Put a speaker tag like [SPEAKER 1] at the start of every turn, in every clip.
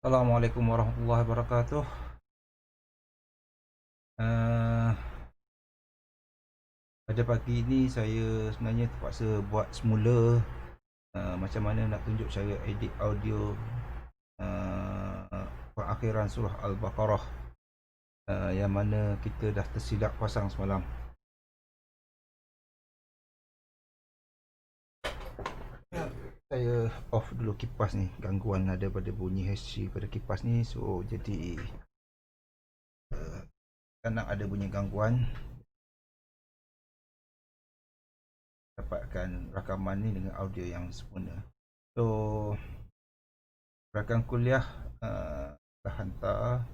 [SPEAKER 1] Assalamualaikum warahmatullahi wabarakatuh. Uh, Pada pagi ini saya sebenarnya terpaksa buat semula macam mana nak tunjuk cara edit audio perakhiran surah Al-Baqarah, yang mana kita dah tersilap pasang semalam. Saya off dulu kipas ni, gangguan ada pada bunyi history pada kipas ni, so jadi kadang ada bunyi gangguan. Dapatkan rakaman ni dengan audio yang sempurna. So rakan kuliah telah hantar,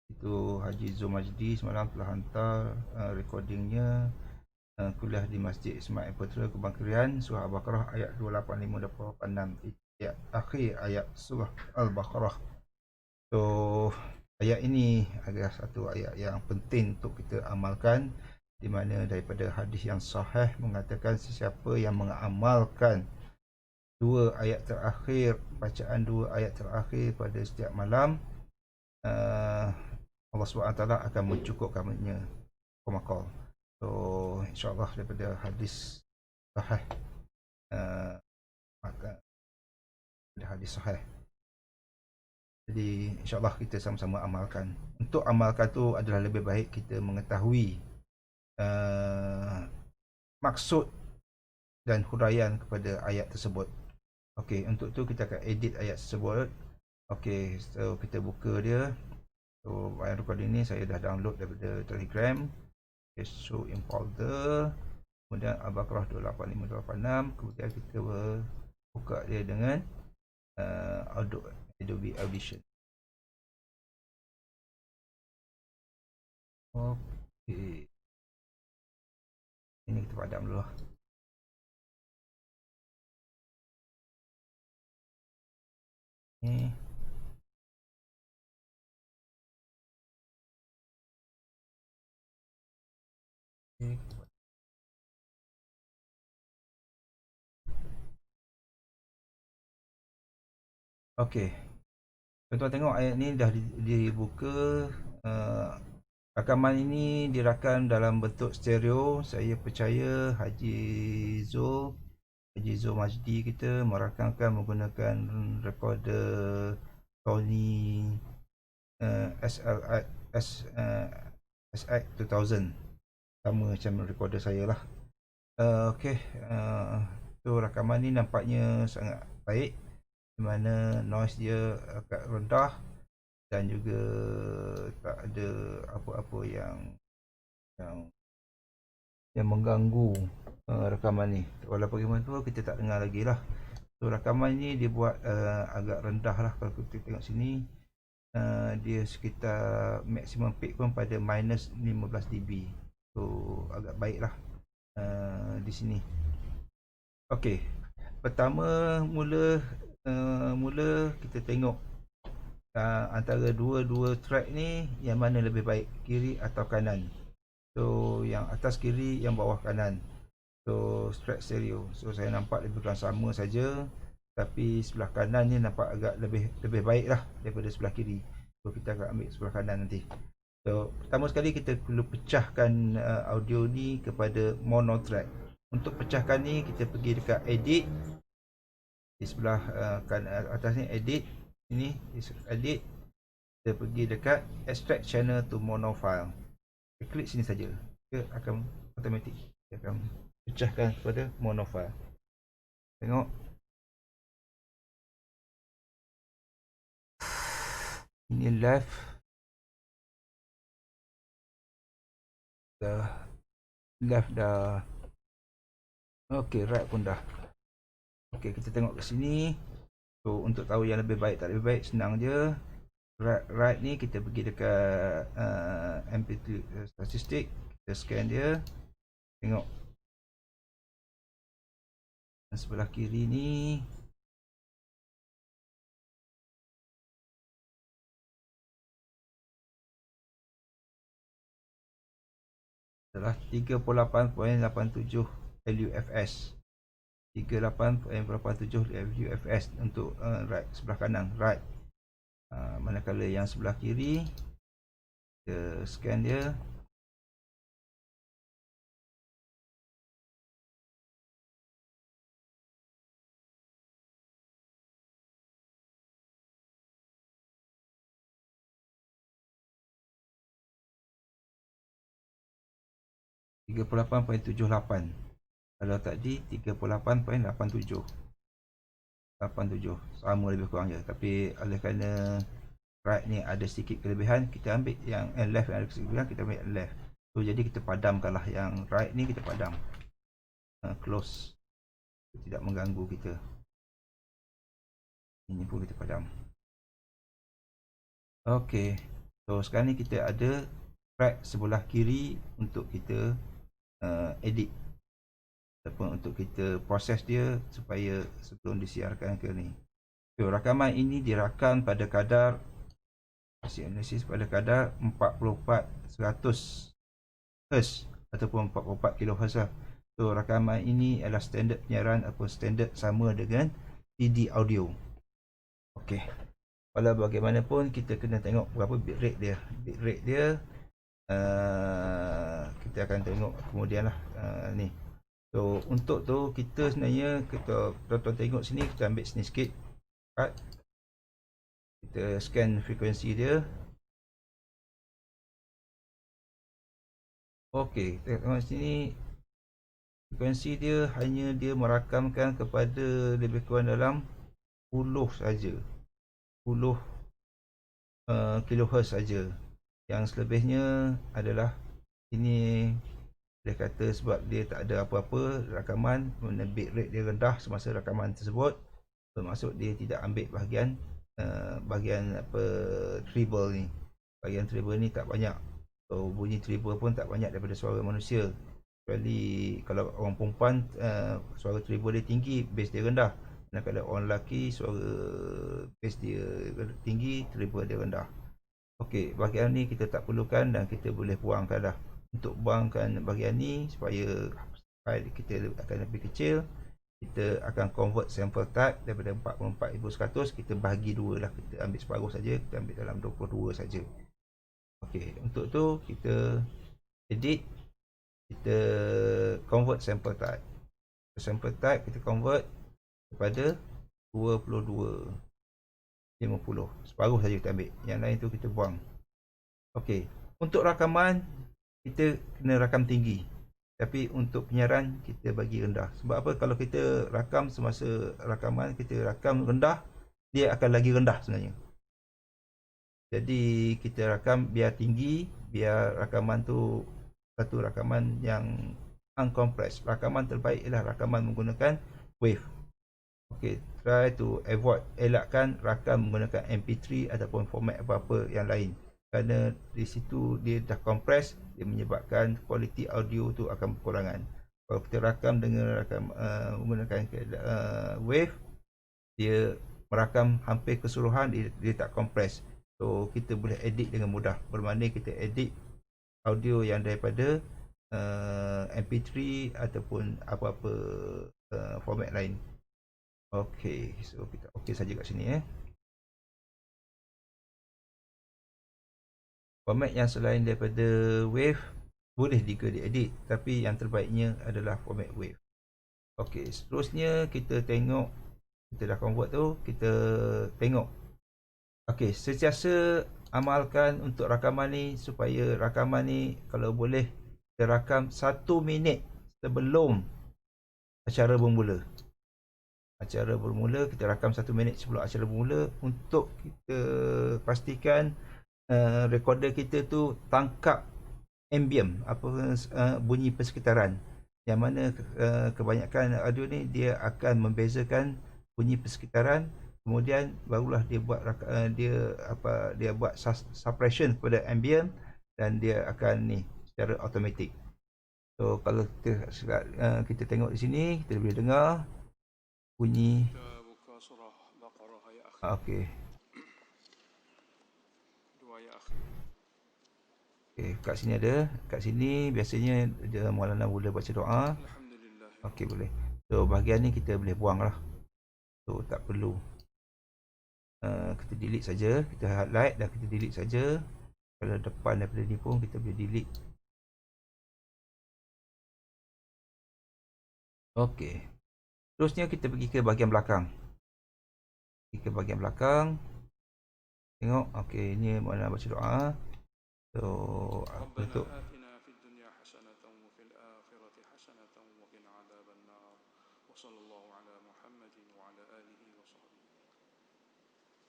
[SPEAKER 1] itu Haji Zul Majdi semalam telah hantar recordingnya, kuliah di Masjid Ismail Putra Kubang Krian, surah Al-Baqarah ayat 285-286, ayat akhir ayat surah Al-Baqarah. So ayat ini adalah satu ayat yang penting untuk kita amalkan, di mana daripada hadis yang sahih mengatakan sesiapa yang mengamalkan bacaan dua ayat terakhir pada setiap malam, Allah SWT akan mencukupkannya pemakal. So insyaAllah daripada hadis sahih, hadis sahih. Jadi insyaAllah kita sama-sama amalkan. Untuk amalkan tu adalah lebih baik kita mengetahui maksud dan huraian kepada ayat tersebut. Okey, untuk tu kita akan edit ayat tersebut. Okey, so kita buka dia. So file recording ni saya dah download daripada Telegram. Okay, show in folder. Kemudian Al-Baqarah 285-286. Kemudian kita buka dia dengan Adobe Audition. Okey, ini kita padam dulu lah. Ni okey, tuan-tuan tengok ayat ni dah dibuka. Rakaman ini dirakam dalam bentuk stereo. Saya percaya Haji Zul Majdi kita merakamkan menggunakan recorder Sony SX 2000, sama macam recorder saya lah. Okey, so rakaman ni nampaknya sangat baik, di mana noise dia agak rendah dan juga tak ada apa-apa yang mengganggu rakaman ni. Walaupun bagaimana kita tak dengar lagi lah. So rakaman ni dia buat agak rendah lah. Kalau kita tengok sini, dia sekitar maksimum peak pun pada minus 15 dB. So agak baik lah di sini. Okey, pertama mula kita tengok antara dua track ni yang mana lebih baik, kiri atau kanan. So yang atas kiri, yang bawah kanan. So track stereo. So saya nampak lebih kurang sama saja, tapi sebelah kanan ni nampak agak lebih baik lah daripada sebelah kiri. So kita akan ambil sebelah kanan nanti. So pertama sekali kita perlu pecahkan audio ni kepada mono track. Untuk pecahkan ni kita pergi dekat edit, di sebelah atas ni edit, ini edit, kita pergi dekat extract channel to mono file. Kita klik sini saja, dia akan automatic, dia akan pecahkan kepada mono file. Tengok, ini left dah. Okey, right pun dah. Okey, kita tengok ke sini. So untuk tahu yang lebih baik tak lebih baik, senang je. Right ni kita pergi dekat amplitude statistik, kita scan dia, tengok sebelah kiri ni adalah 38.87 LUFS. 38.87 LUFS untuk right, sebelah kanan, right. Manakala yang sebelah kiri, kita scan dia. (38.78). Kalau tadi 38.87. 87 sama lebih kurang je. Tapi oleh kerana right ni ada sedikit kelebihan, kita ambil yang left yang ada kelebihan, kita ambil left. So jadi kita padamkanlah yang right ni, kita padam. Close, tidak mengganggu kita. Ini pun kita padam. Okey, so sekarang ni kita ada track sebelah kiri untuk kita edit ataupun untuk kita proses dia supaya sebelum disiarkan ke ni. So rakaman ini dirakam pada kadar analisis pada kadar 44/100 Hz ataupun 44 kHz lah. So rakaman ini adalah standard penyiaran atau standard sama dengan CD audio. Okey. Walau bagaimanapun kita kena tengok berapa bitrate dia. Bitrate dia kita akan tengok kemudian lah ni. So untuk tu kita sebenarnya, kita tonton tengok sini, kita ambil sini sikit. Kita scan frekuensi dia. Okey, kita tengok sini. Frekuensi dia hanya dia merakamkan kepada lebih kurang dalam 10 saja. 10 kHz saja. Yang selebihnya adalah ini dia kata sebab dia tak ada apa-apa rakaman, bitrate dia rendah semasa rakaman tersebut, bermaksud dia tidak ambil bahagian apa treble ni. Bahagian treble ni tak banyak. So bunyi treble pun tak banyak daripada suara manusia. Kecuali kalau orang perempuan suara treble dia tinggi, bass dia rendah. Dan kalau orang lelaki suara bass dia tinggi, treble dia rendah. Okey, bahagian ni kita tak perlukan dan kita boleh buangkan dah. Untuk buangkan bahagian ni supaya file kita akan lebih kecil, kita akan convert sample type daripada 44,100, kita bahagi dua lah. Kita ambil separuh saja, kita ambil dalam 22 saja. Okey, untuk tu kita edit, kita convert sample type. Sample type kita convert kepada 22 50. Separuh saja kita ambil. Yang lain tu kita buang. Okey. Untuk rakaman, kita kena rakam tinggi. Tapi untuk penyiaran, kita bagi rendah. Sebab apa? Kalau kita rakam semasa rakaman, kita rakam rendah, dia akan lagi rendah sebenarnya. Jadi, kita rakam biar tinggi, biar rakaman tu satu rakaman yang uncompressed. Rakaman terbaik ialah rakaman menggunakan wave. Okey, try to avoid, elakkan rakam menggunakan MP3 ataupun format apa-apa yang lain. Kerana di situ dia dah compress, dia menyebabkan kualiti audio tu akan berkurangan. Kalau kita rakam dengan menggunakan wave, dia merakam hampir keseluruhan, dia tak compress. So kita boleh edit dengan mudah. Bermakna kita edit audio yang daripada MP3 ataupun apa-apa format lain. Okey, so kita okey saja kat sini . Format yang selain daripada wave boleh juga diedit, tapi yang terbaiknya adalah format wave. Okey, seterusnya kita tengok, kita dah convert tu, kita tengok. Okey, sentiasa amalkan untuk rakaman ni supaya rakaman ni kalau boleh kita rakam 1 minit sebelum acara bermula. Acara bermula, kita rakam 1 minit sebelum acara bermula untuk kita pastikan recorder kita tu tangkap ambient, bunyi persekitaran. Yang mana kebanyakan audio ni dia akan membezakan bunyi persekitaran, kemudian barulah dia buat suppression kepada ambient dan dia akan ni secara automatik. So kalau kita tengok di sini, kita boleh dengar bunyi. Okey. Okey, kat sini ada. Kat sini biasanya dia Maulana mula baca doa. Okey, boleh. So bahagian ni kita boleh buang lah. So tak perlu. Kita delete saja, kita highlight dan kita delete saja. Kalau depan daripada ni pun kita boleh delete. Okey. Terusnya kita pergi ke bahagian belakang. Pergi ke bahagian belakang. Tengok, okey, ini mana baca doa. So, untuk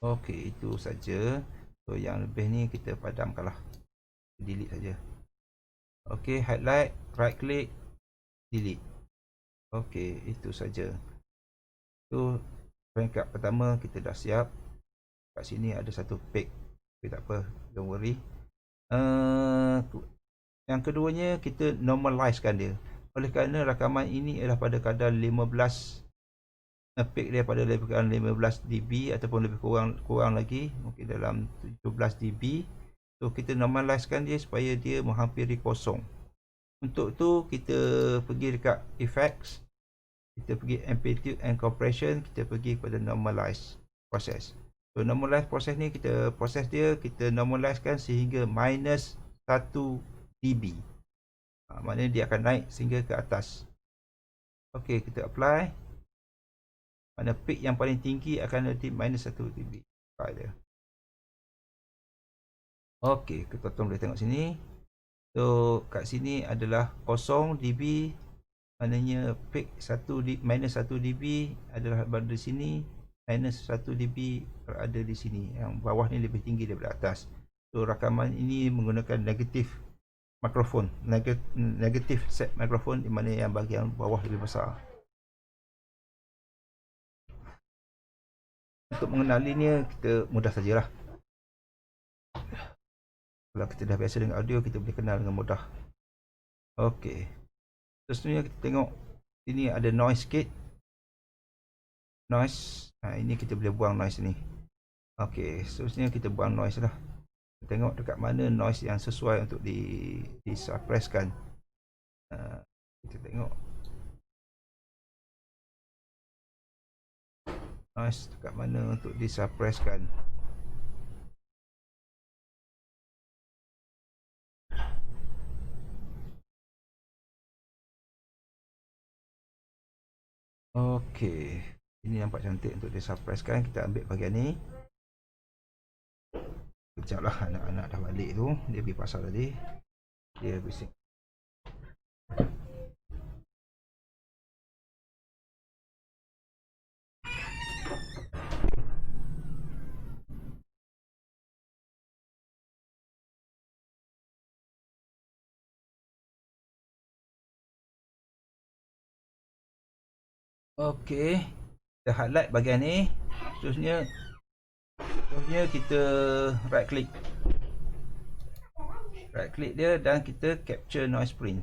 [SPEAKER 1] okey, itu saja. So, yang lebih ni kita padamkanlah. Delete saja. Okey, highlight, right click, delete. Okey, itu saja. Tu peringkat pertama kita dah siap. Kat sini ada satu page. Okay, tak apa, don't worry. Yang keduanya kita normalizekan dia. Oleh kerana rakaman ini adalah pada kadar 15 peak dia pada lebih kurang 15 dB ataupun lebih kurang lagi, mungkin dalam 17 dB. So kita normalizekan dia supaya dia menghampiri kosong. Untuk tu kita pergi dekat effects, kita pergi amplitude and compression, kita pergi kepada normalize process. So normalize process ni kita proses dia, kita normalizekan sehingga minus 1 dB. Maknanya dia akan naik sehingga ke atas. Okey, kita apply. Mana peak yang paling tinggi akan ada minus 1 dB. Dia. Okey, kita boleh tengok sini. So kat sini adalah 0 dB. Maknanya peak minus 1 dB adalah berada di sini. Minus 1 dB berada di sini. Yang bawah ni lebih tinggi daripada atas. So rakaman ini menggunakan negatif mikrofon. Negatif set mikrofon, di mana yang bahagian bawah lebih besar. Untuk mengenalinya kita mudah sajalah. Kalau kita dah biasa dengan audio, kita boleh kenal dengan mudah. Okey. Seterusnya kita tengok sini ada noise sikit. Noise. Ini kita boleh buang noise ni. Okey, seterusnya kita buang noise lah. Kita tengok dekat mana noise yang sesuai untuk disuppresskan. Kita tengok noise dekat mana untuk disuppresskan. Okey, ini nampak cantik untuk disuppresskan. Kita ambil bahagian ni. Sekejap lah, anak-anak dah balik tu. Dia pergi pasar tadi. Dia bising. Okey, kita highlight bahagian ni. Seterusnya kita right click dia dan kita capture noise print.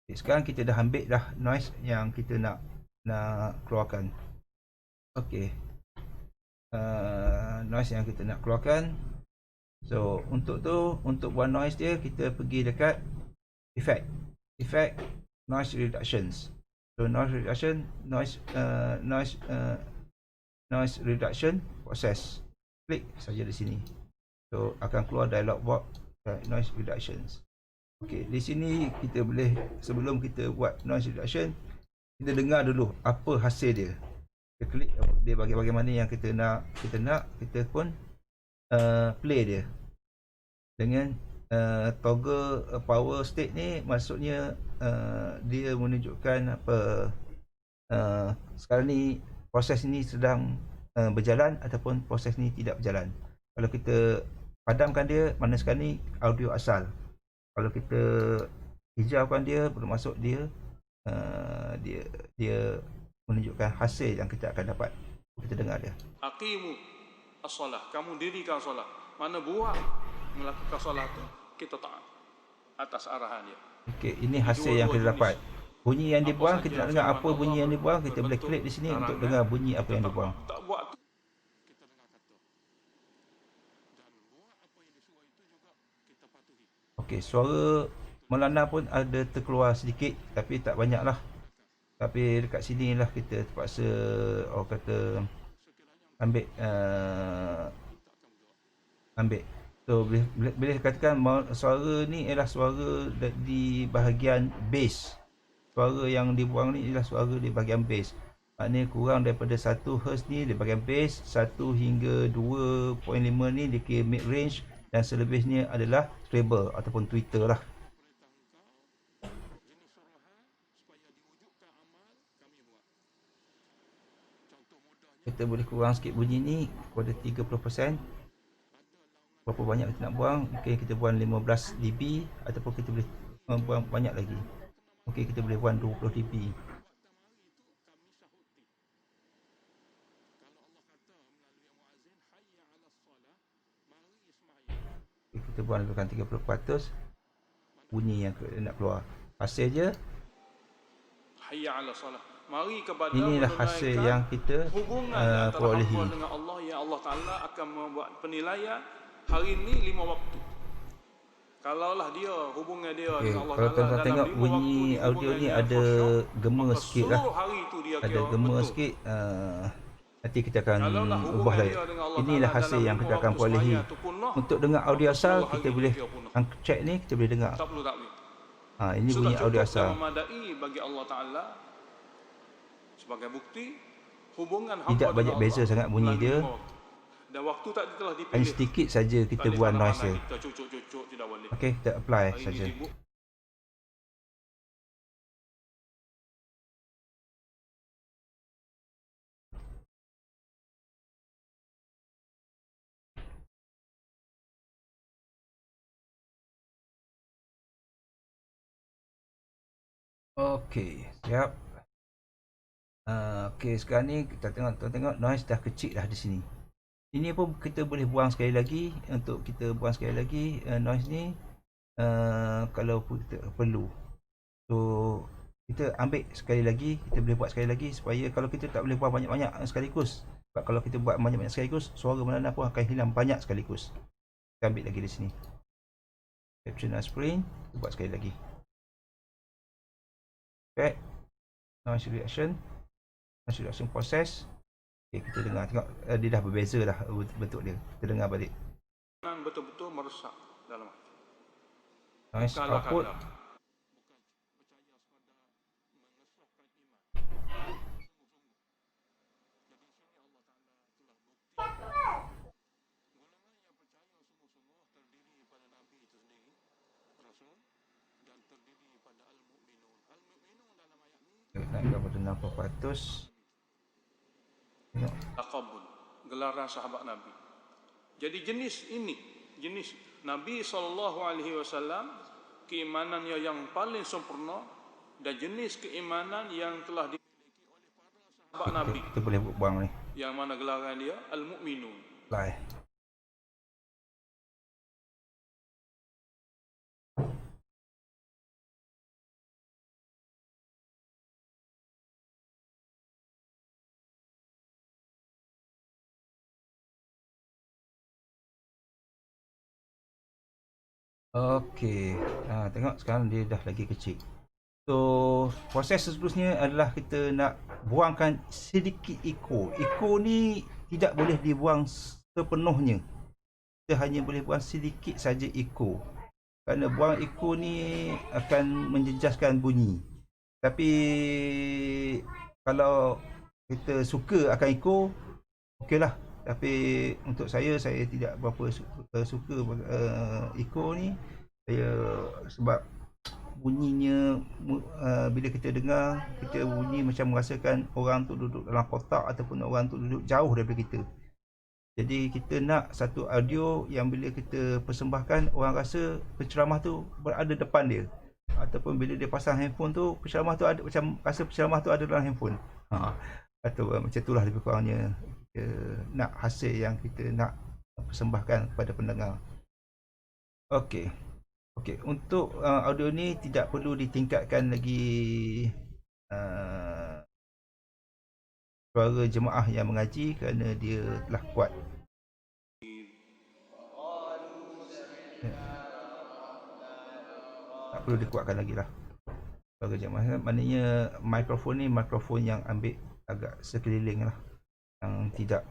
[SPEAKER 1] Okay, sekarang kita dah ambil dah noise yang kita nak keluarkan. Okey, noise yang kita nak keluarkan. So untuk buat noise dia, kita pergi dekat effect noise reductions. So noise reduction process. Klik saja di sini. So akan keluar dialog box noise reductions. Okey, di sini kita boleh, sebelum kita buat noise reduction, kita dengar dulu apa hasil dia. Kita klik dia bagaimana yang kita nak, kita pun play dia dengan toggle power state ni. Maksudnya dia menunjukkan apa, sekarang ni proses ni sedang berjalan ataupun proses ni tidak berjalan. Kalau kita padamkan dia, mana sekarang ni audio asal. Kalau kita hijaukan dia, bermaksud dia menunjukkan hasil yang kita akan dapat. Kita dengar dia.
[SPEAKER 2] Aqimu as-salah, kamu dirikan solat. Mana buat melakukan solat tu, kita taat atas arahan dia.
[SPEAKER 1] Okey, ini hasil yang kita dapat. Bunyi yang dibuang, kita nak dengar apa bunyi yang dibuang, kita boleh klik di sini untuk dengar bunyi apa yang dibuang.
[SPEAKER 2] Tak buat tu, kita dengar kata. Dan buat apa yang disuruh itu juga kita patuhi.
[SPEAKER 1] Okey, suara melana pun ada terkeluar sedikit, tapi tak banyak lah. Tapi dekat sini lah kita terpaksa orang kata ambil ambil. So boleh katakan suara ni ialah suara di bahagian bass. Suara yang dibuang ni ialah suara di bahagian bass. Maknanya kurang daripada 1 Hz ni di bahagian bass, 1 hingga 2.5 ni dia kira mid range, dan selebihnya adalah treble ataupun tweeter lah. Kita boleh kurang sikit bunyi ni kepada 30%. Berapa banyak kita nak buang? Mungkin kita buang 15 dB ataupun kita boleh buang banyak lagi. Mungkin kita boleh buang 20 dB. Kita buang lebihkan 30% bunyi yang nak keluar. Hasil je,
[SPEAKER 2] Hayya 'ala salah. Mari kepada
[SPEAKER 1] inilah hasil yang kita
[SPEAKER 2] hubungan antara
[SPEAKER 1] perolehi.
[SPEAKER 2] hamba dengan Allah, yang Allah Ta'ala akan membuat penilaian hari ini 5 waktu. Kalaulah dia hubungan dia dengan Allah
[SPEAKER 1] Kalau
[SPEAKER 2] Ta'ala
[SPEAKER 1] tuan-tuan
[SPEAKER 2] dalam
[SPEAKER 1] tengok
[SPEAKER 2] 5
[SPEAKER 1] bunyi
[SPEAKER 2] waktu
[SPEAKER 1] audio ni ada gema sikit lah.
[SPEAKER 2] hari itu dia
[SPEAKER 1] Ada
[SPEAKER 2] kira
[SPEAKER 1] gema
[SPEAKER 2] betul.
[SPEAKER 1] sikit. Nanti kita akan
[SPEAKER 2] Kalaulah
[SPEAKER 1] ubah
[SPEAKER 2] hubungan
[SPEAKER 1] lagi.
[SPEAKER 2] dia dengan Allah
[SPEAKER 1] Inilah
[SPEAKER 2] Ta'ala
[SPEAKER 1] hasil
[SPEAKER 2] dalam
[SPEAKER 1] yang
[SPEAKER 2] 5
[SPEAKER 1] kita akan
[SPEAKER 2] waktu
[SPEAKER 1] perolehi.
[SPEAKER 2] sembahyang tu punah,
[SPEAKER 1] Untuk dengar audio
[SPEAKER 2] maka
[SPEAKER 1] asal,
[SPEAKER 2] seluruh
[SPEAKER 1] kita
[SPEAKER 2] hari
[SPEAKER 1] boleh
[SPEAKER 2] dia punah.
[SPEAKER 1] check ni, kita boleh dengar.
[SPEAKER 2] Tak perlu takwil.
[SPEAKER 1] Ini
[SPEAKER 2] Sudah
[SPEAKER 1] bunyi audio
[SPEAKER 2] cukup
[SPEAKER 1] asal.
[SPEAKER 2] dan memadai bagi Allah Ta'ala sebagai bukti hubungan hamba
[SPEAKER 1] Tidak
[SPEAKER 2] dengan
[SPEAKER 1] banyak beza
[SPEAKER 2] Allah
[SPEAKER 1] sangat bunyi
[SPEAKER 2] dalam
[SPEAKER 1] dia.
[SPEAKER 2] 5 waktu. Dan waktu tak telah
[SPEAKER 1] Hanya
[SPEAKER 2] dipilih.
[SPEAKER 1] sedikit saja kita
[SPEAKER 2] Tak boleh
[SPEAKER 1] buat
[SPEAKER 2] mana-mana
[SPEAKER 1] noise dia.
[SPEAKER 2] kita cucuk-cucuk tidak boleh.
[SPEAKER 1] Okey, kita apply
[SPEAKER 2] Hari
[SPEAKER 1] saja.
[SPEAKER 2] ini sibuk.
[SPEAKER 1] Okey, siap. Okey, sekarang ni kita tengok noise dah kecil dah di sini. Ini pun kita boleh buang sekali lagi. Untuk kita buang sekali lagi noise ni, kalau kita perlu. So kita ambil sekali lagi, kita boleh buat sekali lagi, supaya kalau kita tak boleh buang banyak-banyak sekaligus. Sebab kalau kita buat banyak-banyak sekaligus, suara mana pun akan hilang banyak sekaligus. Kita ambil lagi di sini. Capture aspirin, kita buat sekali lagi. Back, noise reaction process. Okay, kita dengar, tengok dia dah berbeza dah bentuk dia. Kita dengar balik.
[SPEAKER 2] Betul-betul meresap dalam hati.
[SPEAKER 1] Noise output. Naikkan pada 60%. Tengok.
[SPEAKER 2] Taqabbul, gelaran sahabat Nabi. Jadi jenis ini, jenis Nabi SAW, keimanannya yang paling sempurna, dan jenis keimanan yang telah dimiliki oleh para sahabat Nabi.
[SPEAKER 1] Kita boleh buang ni.
[SPEAKER 2] Yang mana gelaran dia Al-Mu'minun.
[SPEAKER 1] Live. Okey, tengok sekarang dia dah lagi kecil. So proses seterusnya adalah kita nak buangkan sedikit echo. Echo ni tidak boleh dibuang sepenuhnya. Kita hanya boleh buang sedikit saja echo. Kerana buang echo ni akan menjejaskan bunyi. Tapi kalau kita suka akan echo, okeylah. Tapi untuk saya tidak berapa suka echo ni. Saya sebab bunyinya bila kita dengar, kita bunyi macam merasakan orang tu duduk dalam kotak ataupun orang tu duduk jauh daripada kita. Jadi kita nak satu audio yang bila kita persembahkan, orang rasa penceramah tu berada depan dia. Ataupun bila dia pasang handphone tu, penceramah tu ada macam rasa penceramah tu ada dalam handphone. Atau macam itulah lebih kurangnya kita nak hasil yang kita nak persembahkan kepada pendengar. Okey. Okey, untuk audio ni tidak perlu ditingkatkan lagi suara jemaah yang mengaji kerana dia telah kuat. Tak perlu dikuatkan lagi lah. Suara jam. Maknanya mikrofon ni mikrofon yang ambil agak sekeliling lah, yang tidak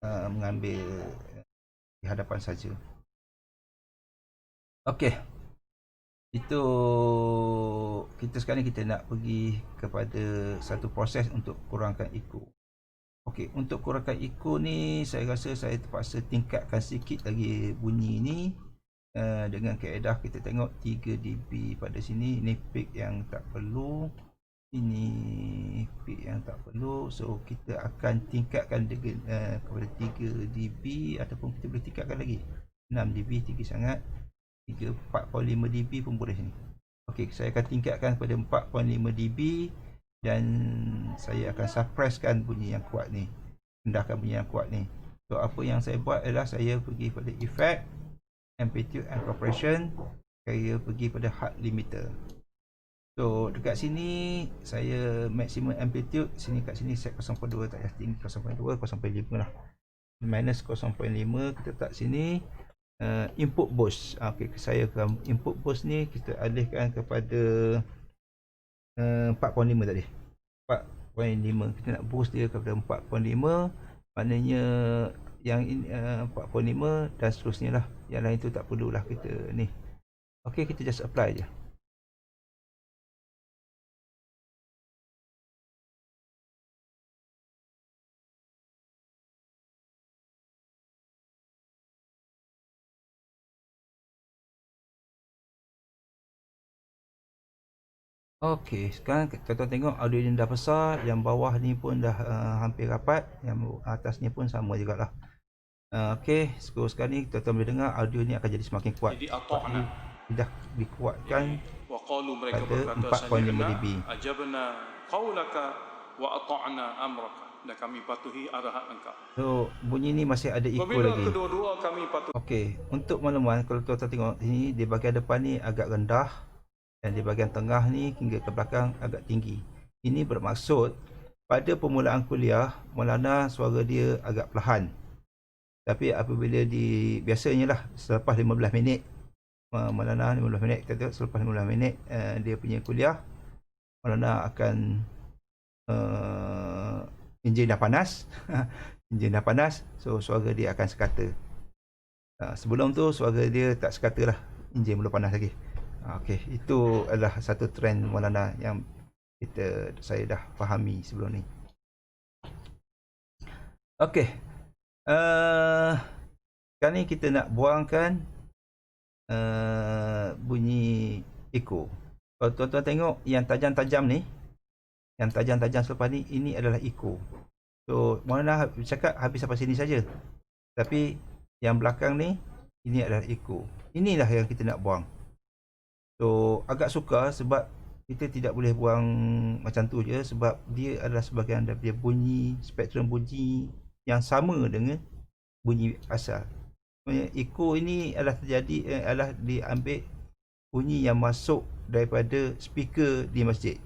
[SPEAKER 1] mengambil di hadapan saja. Okey. Itu kita sekarang kita nak pergi kepada satu proses untuk kurangkan echo. Okey, untuk kurangkan echo ni saya rasa saya terpaksa tingkatkan sikit lagi bunyi ni dengan kaedah kita tengok 3 dB pada sini. Ini peak yang tak perlu, ini peak yang tak perlu. So kita akan tingkatkan dengan kepada 3 dB ataupun kita boleh tingkatkan lagi 6 dB, tinggi sangat. 4.5 dB pun boleh ni. Okey, saya akan tingkatkan kepada 4.5 dB dan saya akan suppresskan bunyi yang kuat ni. Rendahkan bunyi yang kuat ni. So apa yang saya buat adalah saya pergi pada effect, amplitude and compression. Saya pergi pada hard limiter. So dekat sini saya maximum amplitude, sini kat sini set 0.2, tak payah tinggi 0.2, 0.5 lah. Minus 0.5 kita letak sini. Input boost. Okey, saya akan input boost ni kita alihkan kepada 4.5 tadi. 4.5 kita nak boost dia kepada 4.5, maknanya yang ini 4.5 dan seterusnya lah. Yang lain tu tak perlulah kita ni. Okey, kita just apply je. Okey, sekarang tuan-tuan tengok audio ni dah besar, yang bawah ni pun dah hampir rapat, yang atas ni pun sama jugalah. Okey, sekarang ni tuan-tuan boleh dengar audio ni akan jadi semakin kuat.
[SPEAKER 2] Jadi ata'na.
[SPEAKER 1] Dah dikuatkan
[SPEAKER 2] Wa qalu mereka
[SPEAKER 1] pada
[SPEAKER 2] berkata
[SPEAKER 1] 4.5 dB.
[SPEAKER 2] ajabna qaulaka wa ata'na amraka. Dan kami patuhi arahan engkau.
[SPEAKER 1] So bunyi ni masih ada echo
[SPEAKER 2] Apabila
[SPEAKER 1] lagi.
[SPEAKER 2] kedua-dua kami patuhi.
[SPEAKER 1] Okey, untuk makluman kalau tuan-tuan tengok sini di bahagian depan ni agak rendah dan di bahagian tengah ni hingga ke belakang agak tinggi. Ini bermaksud pada permulaan kuliah Maulana suara dia agak perlahan. Tapi apabila biasanya lah selepas 15 minit Maulana 15 minit kita tengok, selepas 15 minit dia punya kuliah Maulana akan enjin dah panas. Enjin dah panas, so suara dia akan sekata. Sebelum tu suara dia tak sekata lah, enjin belum panas lagi. Okey, itu adalah satu trend Maulana yang saya dah fahami sebelum ni. Okey, sekarang ni kita nak buangkan bunyi echo. Kalau tuan-tuan tengok yang tajam-tajam ni, yang tajam-tajam selepas ni, ini adalah echo. So Maulana cakap habis sampai sini saja, tapi yang belakang ni, ini adalah echo. Inilah yang kita nak buang. So agak sukar sebab kita tidak boleh buang macam tu je, sebab dia adalah sebahagian daripada bunyi, spektrum bunyi yang sama dengan bunyi asal. Echo ini adalah terjadi adalah diambil bunyi yang masuk daripada speaker di masjid.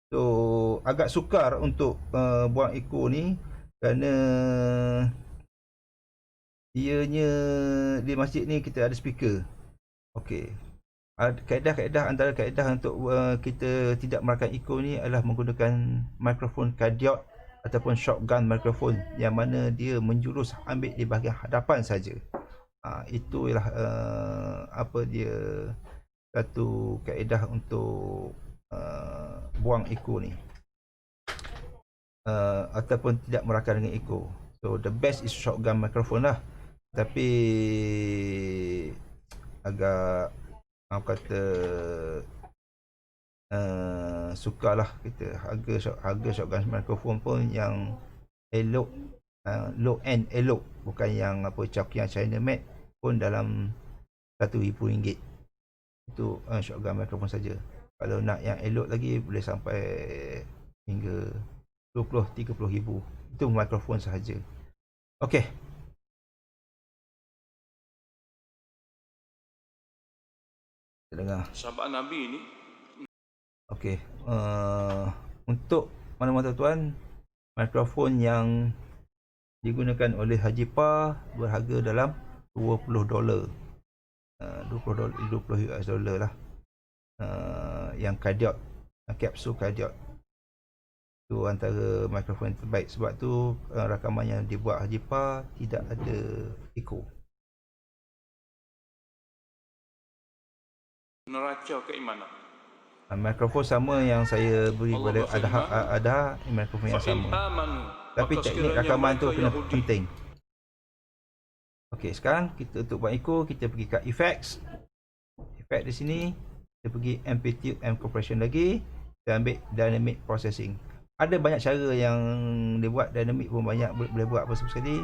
[SPEAKER 1] So agak sukar untuk buang echo ni kerana ianya di masjid ni kita ada speaker. Okey. Kaedah-kaedah antara kaedah untuk kita tidak merakan echo ni adalah menggunakan mikrofon cardioid ataupun shotgun mikrofon yang mana dia menjurus ambil di bahagian hadapan saja. Itulah apa dia satu kaedah untuk buang echo ni. Ataupun tidak merakan dengan echo. So the best is shotgun mikrofon lah. Tapi agak kata sukarlah kita harga shotgun mikrofon pun yang elok, low end elok, bukan yang apa Chokian China Made pun dalam RM1,000. Itu shotgun mikrofon saja. Kalau nak yang elok lagi boleh sampai hingga 20-30 ribu. Itu mikrofon sahaja. Okey. Kita dengar.
[SPEAKER 2] Sahabat Nabi ni.
[SPEAKER 1] Okey. Untuk mana-mana tuan-tuan, mikrofon yang digunakan oleh Haji Pa berharga dalam $20. 20 US dollar lah. Yang cardioid kapsul kardiak. Itu antara mikrofon yang terbaik. Sebab tu rakaman yang dibuat Haji Pa tidak ada echo.
[SPEAKER 2] Neraca keimanan.
[SPEAKER 1] Mikrofon sama yang saya beri
[SPEAKER 2] Allah
[SPEAKER 1] pada ada mikrofon yang
[SPEAKER 2] Fa'in
[SPEAKER 1] sama.
[SPEAKER 2] amanu,
[SPEAKER 1] Tapi
[SPEAKER 2] maka
[SPEAKER 1] teknik
[SPEAKER 2] sekiranya
[SPEAKER 1] rakaman tu
[SPEAKER 2] mereka
[SPEAKER 1] kena
[SPEAKER 2] Yahudi.
[SPEAKER 1] penting. Okey, sekarang kita untuk buat echo, kita pergi kat effects. Effect di sini, kita pergi amplitude and compression lagi. Kita ambil dynamic processing. Ada banyak cara yang dia buat, dynamic pun banyak boleh buat apa sekali.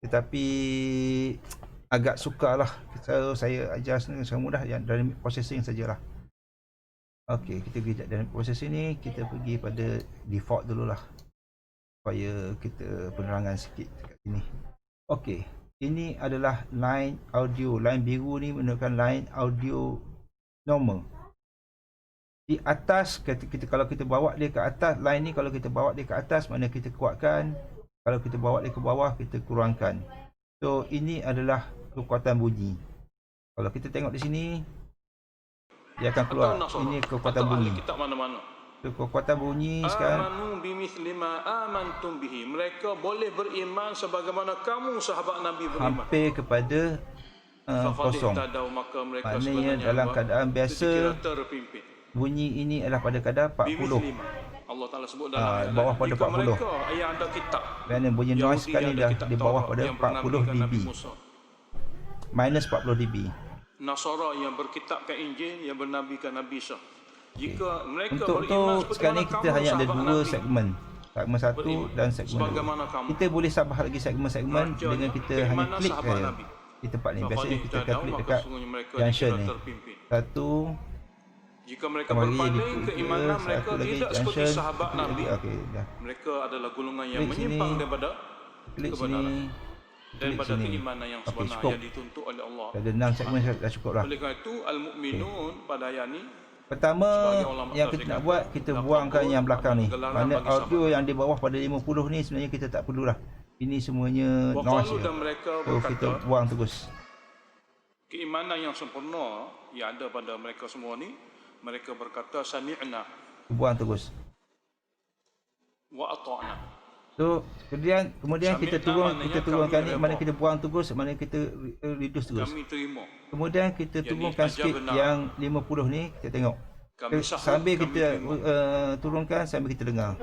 [SPEAKER 1] Tetapi agak sukarlah. So, saya adjust ni sangat mudah yang dynamic processing sajalah. Okey, kita pergi dynamic processing ni, kita pergi pada default dululah. Supaya kita penerangan sikit kat sini. Okey, ini adalah line audio. Line biru ni menunjukkan line audio normal. Di atas kita kalau kita bawa dia ke atas, line ni kalau kita bawa dia ke atas, mana kita kuatkan. Kalau kita bawa dia ke bawah, kita kurangkan. So ini adalah kekuatan bunyi. Kalau kita tengok di sini, dia akan keluar. Ini kekuatan bunyi.
[SPEAKER 2] Kitab mana-mana.
[SPEAKER 1] So, kekuatan bunyi sekarang.
[SPEAKER 2] Amanu bimithli ma amantum bihi. Mereka boleh beriman sebagaimana kamu sahabat Nabi beriman.
[SPEAKER 1] Hampir kepada kosong.
[SPEAKER 2] Maka mereka
[SPEAKER 1] Maknanya dalam keadaan biasa,
[SPEAKER 2] terpimpin.
[SPEAKER 1] bunyi ini adalah pada kadar 40.
[SPEAKER 2] Allah Ta'ala sebut dalam
[SPEAKER 1] bawah pada 40.
[SPEAKER 2] Mereka yang ada kitab.
[SPEAKER 1] Kerana bunyi noise sekarang ni dah di bawah pada 40 dB. Minus 40 dB.
[SPEAKER 2] Nasara yang berkitabkan Injil, yang bernabikan Nabi Isa. Jika mereka
[SPEAKER 1] Untuk
[SPEAKER 2] beriman
[SPEAKER 1] tu sekarang ni kita hanya ada dua segmen. Segmen 1 dan segmen 2. Kita boleh sabah lagi segmen-segmen dengan kita hanya klik saja di tempat ni. Biasanya kita akan klik dekat junction ni. Satu.
[SPEAKER 2] Jika mereka berpaling keimanan mereka tidak seperti sahabat Nabi.
[SPEAKER 1] Okay,
[SPEAKER 2] mereka adalah golongan yang menyimpang daripada kebenaran. Daripada keimanan yang sebenar yang dituntut oleh Allah.
[SPEAKER 1] Ada 6 segmen dah cukup lah.
[SPEAKER 2] Oleh kerana itu al-mu'minun pada ayat ni,
[SPEAKER 1] pertama yang kita nak buat, kita buangkan yang belakang ni. Mana audio yang di bawah pada 50 ni sebenarnya kita tak perlulah. Ini semuanya noise je. So kita buang terus.
[SPEAKER 2] Keimanan yang sempurna yang ada pada mereka semua ni, mereka berkata sami'na,
[SPEAKER 1] buang terus.
[SPEAKER 2] Wa ata'na.
[SPEAKER 1] So kemudian kita turunkan ni, mana kita buang terus, mana kita reduce terus.
[SPEAKER 2] Kami terima.
[SPEAKER 1] Kemudian kita turunkan sikit yang 50 ni, kita tengok. Sambil kita turunkan, sambil kita dengar.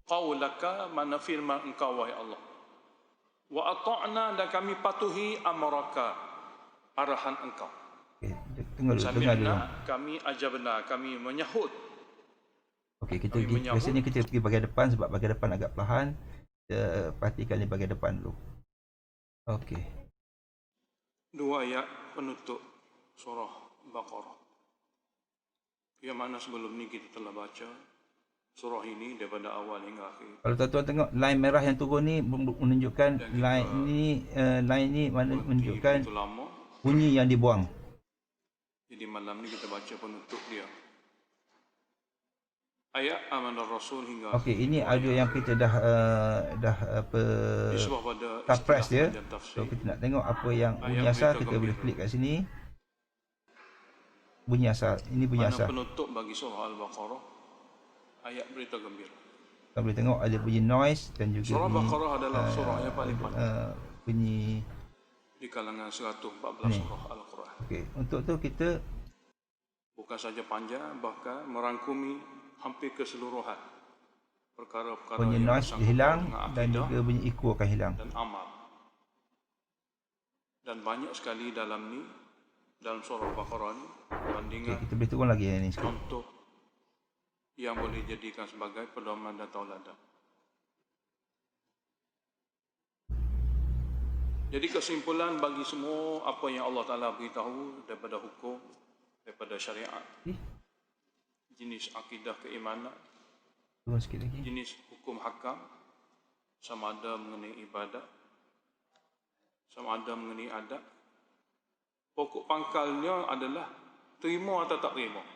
[SPEAKER 2] Qaulaka, mana firman engkau wahai Allah. Wa ata'na, dan kami patuhi amraka, arahan engkau.
[SPEAKER 1] Okay, dengar dulu.
[SPEAKER 2] Kami ajabna, kami menyahut.
[SPEAKER 1] Okey, biasanya kita pergi bahagian depan sebab bahagian depan agak perlahan. Kita perhatikan di bahagian depan dulu. Okey.
[SPEAKER 2] Dua ayat penutup surah Baqarah. Yang mana sebelum ni kita telah baca surah ini daripada awal hingga akhir.
[SPEAKER 1] Kalau tuan-tuan tengok line merah yang turun ni menunjukkan line ni mana menunjukkan bunyi yang dibuang.
[SPEAKER 2] Jadi malam ni kita baca penutup dia. Ayat amanar rasul hingga.
[SPEAKER 1] Okey, ini audio yang kita dah press dia. So kita nak tengok apa yang bunyi asal, kita boleh klik kat sini. Bunyi asal, ini bunyi asal.
[SPEAKER 2] Penutup bagi surah Al-Baqarah, ayat berita gembira.
[SPEAKER 1] Kita boleh tengok ada bunyi noise dan juga
[SPEAKER 2] surah Baqarah adalah surah yang paling panjang
[SPEAKER 1] bunyi
[SPEAKER 2] di kalangan 114 surah Al-Quran.
[SPEAKER 1] Okey, untuk tu kita
[SPEAKER 2] bukan saja panjang, bahkan merangkumi hampir keseluruhan perkara-perkara
[SPEAKER 1] bunyi
[SPEAKER 2] yang
[SPEAKER 1] noise hilang dan juga bunyi echo akan hilang
[SPEAKER 2] dan amal. Dan banyak sekali dalam ni, dalam surah Al-Baqarah ni bandingan.
[SPEAKER 1] Okay, kita boleh turun lagi ni sikit.
[SPEAKER 2] Contoh yang boleh dijadikan sebagai pedoman dan tauladan. Jadi kesimpulan bagi semua apa yang Allah Ta'ala beritahu daripada hukum, daripada syariat, jenis akidah keimanan,
[SPEAKER 1] turun sikit lagi,
[SPEAKER 2] jenis hukum hakam, sama ada mengenai ibadat, sama ada mengenai adat. Pokok pangkalnya adalah terima atau tak terima.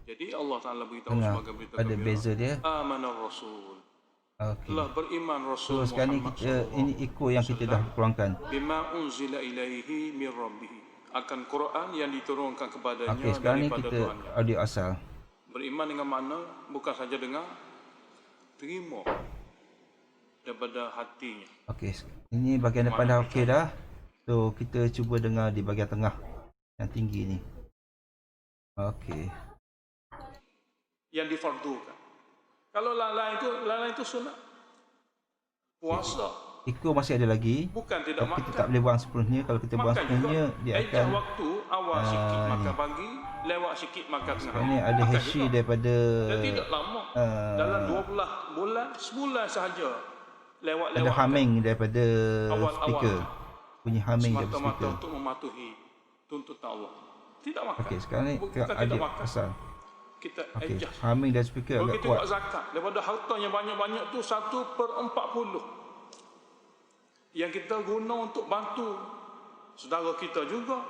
[SPEAKER 2] Jadi Allah Ta'ala beritahu sebagai berita
[SPEAKER 1] ada beza dia.
[SPEAKER 2] Amanar Rasul.
[SPEAKER 1] Okay.
[SPEAKER 2] Telah beriman Rasul
[SPEAKER 1] so, sekarang
[SPEAKER 2] Muhammad
[SPEAKER 1] ini echo yang kita dah kurangkan.
[SPEAKER 2] Bima unzila ilaihi min rabbih. Akan Quran yang diturunkan kepadanya
[SPEAKER 1] sekarang ni
[SPEAKER 2] daripada
[SPEAKER 1] kita
[SPEAKER 2] Tuhannya.
[SPEAKER 1] audio asal.
[SPEAKER 2] Beriman dengan makna bukan saja dengar, terima daripada hatinya.
[SPEAKER 1] Okey, ini bahagian depan dah okey dah. So kita cuba dengar di bahagian tengah yang tinggi ni. Okey.
[SPEAKER 2] Yang difardukan. Kalau lain itu sunat. Puasa
[SPEAKER 1] Ikut masih ada lagi.
[SPEAKER 2] bukan tidak
[SPEAKER 1] Tapi kita
[SPEAKER 2] makan.
[SPEAKER 1] tak boleh buang sepenuhnya. Kalau kita buang
[SPEAKER 2] Makan
[SPEAKER 1] sepenuhnya,
[SPEAKER 2] juga.
[SPEAKER 1] dia
[SPEAKER 2] Ejak
[SPEAKER 1] akan
[SPEAKER 2] waktu awal sikit makan pagi, lewat sikit makan tengah hari.
[SPEAKER 1] ini ada
[SPEAKER 2] Makan
[SPEAKER 1] hashi
[SPEAKER 2] juga.
[SPEAKER 1] daripada
[SPEAKER 2] Dan tidak lama. Dalam 12 bulan, sebulan sahaja
[SPEAKER 1] ada
[SPEAKER 2] lewat-lewat.
[SPEAKER 1] humming daripada
[SPEAKER 2] Awal-awal.
[SPEAKER 1] speaker. Bunyi humming daripada
[SPEAKER 2] Semata-mata
[SPEAKER 1] speaker.
[SPEAKER 2] untuk mematuhi tuntutan Allah. Tidak makan.
[SPEAKER 1] Okey, sekarang ni
[SPEAKER 2] Bukan
[SPEAKER 1] kita
[SPEAKER 2] tidak
[SPEAKER 1] adit
[SPEAKER 2] makan.
[SPEAKER 1] asal.
[SPEAKER 2] Kita
[SPEAKER 1] Okey,
[SPEAKER 2] adjust.
[SPEAKER 1] humming dari speaker
[SPEAKER 2] Kalau
[SPEAKER 1] agak
[SPEAKER 2] kita
[SPEAKER 1] kuat.
[SPEAKER 2] buat zakat, daripada harta yang banyak-banyak tu 1/40 yang kita guna untuk bantu saudara kita juga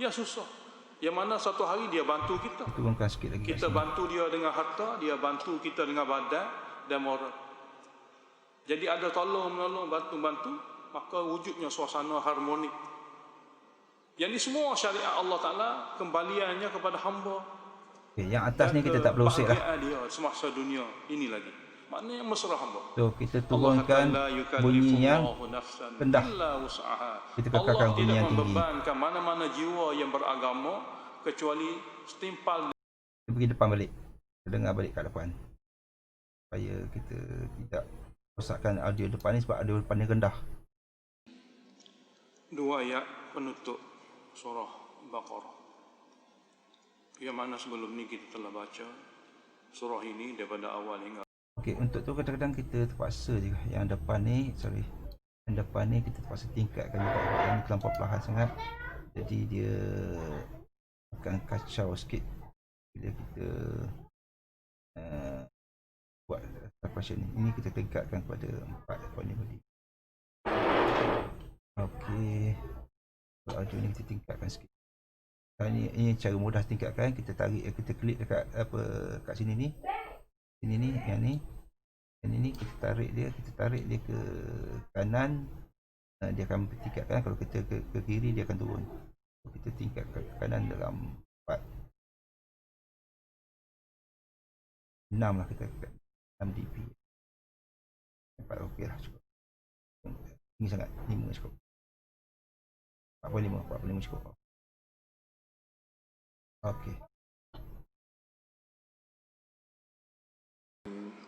[SPEAKER 2] yang susah. Yang mana satu hari dia bantu kita.
[SPEAKER 1] Turunkan sikit lagi.
[SPEAKER 2] Kita bantu dia dengan harta, dia bantu kita dengan badan dan moral. Jadi ada tolong-menolong, bantu-bantu, maka wujudnya suasana harmonik. Yang ini semua syariat Allah Ta'ala kembaliannya kepada hamba.
[SPEAKER 1] Okay, yang atas ni kita tak perlu usik lah.
[SPEAKER 2] Kebahagiaan dia semasa dunia ini lagi. Maknanya mesra hamba.
[SPEAKER 1] So kita turunkan bunyi yang rendah. Kita kekalkan
[SPEAKER 2] Allah
[SPEAKER 1] bunyi
[SPEAKER 2] tidak
[SPEAKER 1] yang tinggi.
[SPEAKER 2] membebankan mana-mana jiwa yang beragama kecuali setimpal.
[SPEAKER 1] Kita pergi depan balik. Kita dengar balik kat depan. Supaya kita tidak rosakkan audio depan ni sebab audio depan ni rendah.
[SPEAKER 2] 2 ayat penutup surah Baqarah. Yang mana sebelum ni kita telah baca surah ini daripada awal hingga.
[SPEAKER 1] Okey, untuk tu kadang-kadang kita terpaksa je yang depan ni, yang depan ni kita terpaksa tingkatkan juga sebab yang ni terlampau perlahan sangat. Jadi dia akan kacau sikit bila kita buat version ni. Ini kita tingkatkan kepada 4.5D. Okey. Audio ni kita tingkatkan sikit. Ini cara mudah tingkatkan. Kita tarik, kita klik dekat kat sini ni. Ini ni, yang ni. Yang ini kita tarik dia ke kanan. Dia akan tingkatkan. Kalau kita ke kiri dia akan turun. Kita tingkat ke kanan dalam 4 6 lah kita 6 dB. 4 okey lah cukup. Ini sangat 5 cukup. 45 cukup. Okey.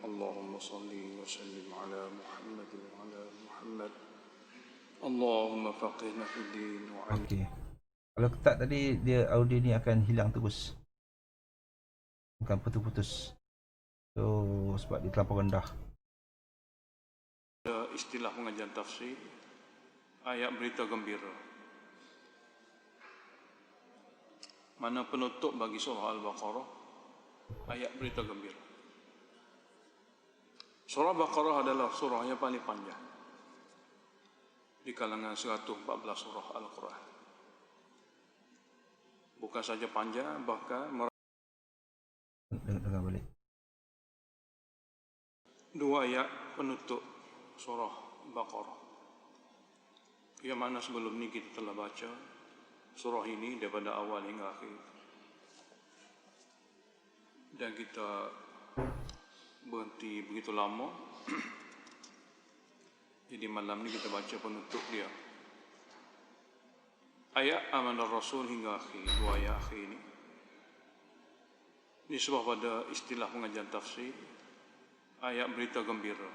[SPEAKER 2] Allahumma salli wa sallim ala Muhammad wa ala Muhammad. Allahumma faqihna fid din wa ala.
[SPEAKER 1] Okey. Kalau ketat tadi dia audio ni akan hilang terus. Bukan putus-putus. So sebab dia terlampau rendah.
[SPEAKER 2] Istilah pengajian tafsir ayat berita gembira. Mana penutup bagi surah Al-Baqarah ayat berita gembira. Surah Baqarah adalah surah yang paling panjang di kalangan 114 surah Al-Quran. Bukan saja panjang, bahkan
[SPEAKER 1] Dengar balik.
[SPEAKER 2] 2 ayat penutup surah Baqarah. Yang mana sebelum ni kita telah baca surah ini daripada awal hingga akhir. Dan kita berhenti begitu lama. Jadi malam ni kita baca penutup dia. Ayat Amanar Rasul hingga akhir, 2 ayat akhir ini. Ini sebab pada istilah pengajian tafsir ayat berita gembira.